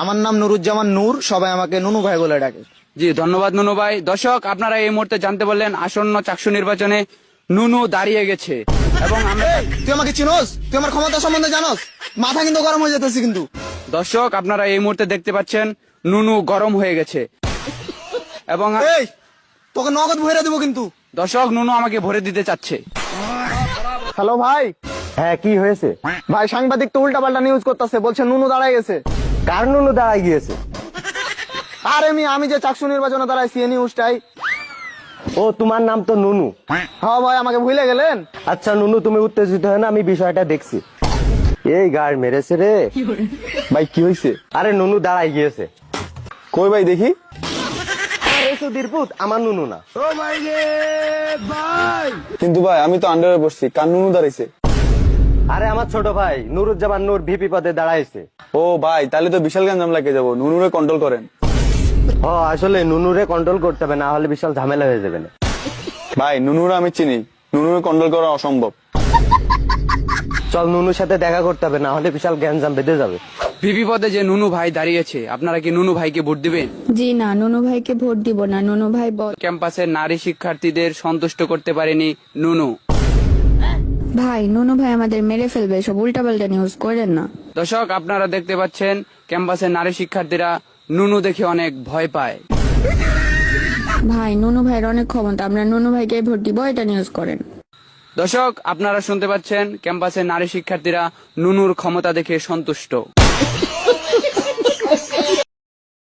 আমার নাম নুরুজ্জামান নূর, সবাই আমাকে নুনু ভাই বলে ডাকে। জি ধন্যবাদ নুনু ভাই। দর্শক আপনারা এই মুহূর্তে জানতে পারলেন আসন্ন চাকসু নির্বাচনে নুনু দাঁড়িয়ে গেছে এবং এই, তুই আমাকে চিনোস? তুই আমার ক্ষমতা সম্বন্ধে জানোস? মাথা কিন্তু গরম হয়ে যেতেছি কিন্তু। দর্শক আপনারা এই মুহূর্তে দেখতে পাচ্ছেন নুনু গরম হয়ে গেছে এবং এই, তোকে নগদ ভরে দেবো কিন্তু। দর্শক নুনু আমাকে ভরে দিতে চাচ্ছে। হ্যালো ভাই। হ্যাঁ, কি হয়েছে? ভাই সাংবাদিক তো উল্টা পাল্টা নিউজ করতেছে, বলছে নুনু দাঁড়ায় গেছে। কার নুনু দাঁড়ায় গিয়েছে? আর আমি যে চাকসু নির্বাচনে দাঁড়াইছি এই নিউজটাই। ও, তোমার নাম তো নুনু। হ্যাঁ ভাই, আমাকে ভুলে গেলেন? আচ্ছা নুনু, তুমি উত্তেজিত হয় না, আমি বিষয়টা দেখছি। এই গাড় মেরেছে রে। ভাই কি হয়েছে? আরে নুনু দাঁড়ায় গিয়েছে। কই ভাই দেখি। আরে সুধীর পুত, আমার নুনু না। কিন্তু ভাই আমি তো আন্ডারে বসছি, কার নুনু দাঁড়াইছে? আরে আমার ছোট ভাই নুরুজ্জামান নূর ভিপি পদে দাঁড়াইছে। ও ভাই, তাহলে তো বিশাল গাঞ্জাম লাগে যাবো, নুনুরে কন্ট্রোল করেন। ও, আসলে নুনুরে কন্ট্রোল করতে হবে, না হলে বিশাল ঝামেলা হয়ে যাবে না। ভাই নুনুরে আমি চিনি, নুনুরে কন্ট্রোল করা অসম্ভব। চল নুনুর সাথে দেখা করতে হবে, না হলে বিশাল গ্যাঞ্জাম বেঁধে যাবে। ভিপি পদে যে নুনু ভাই দাঁড়িয়েছে, আপনারা কি নুনু ভাইকে ভোট দিবেন? জি না, নুনু ভাইকে ভোট দিব না। নুনু ভাই ক্যাম্পাসের নারী শিক্ষার্থীদের সন্তুষ্ট করতে পারেনি নুনু। ভাই, নুনু ভাই আমাদের মেরে ফেলবে, সব উল্টাপাল্টা নিউজ করেন না। দর্শক আপনারা দেখতে পাচ্ছেন ক্যাম্পাসের নারী শিক্ষার্থীরা নুনু দেখে অনেক ভয় পায়। ভাই, নুনু ভাইয়ের অনেক ক্ষমতা, আমরা নুনু ভাইকে ভোট দিব, এটা নিউজ করেন। দর্শক আপনারা শুনতে পাচ্ছেন ক্যাম্পাসের নারী শিক্ষার্থীরা নুনুর ক্ষমতা দেখে সন্তুষ্ট।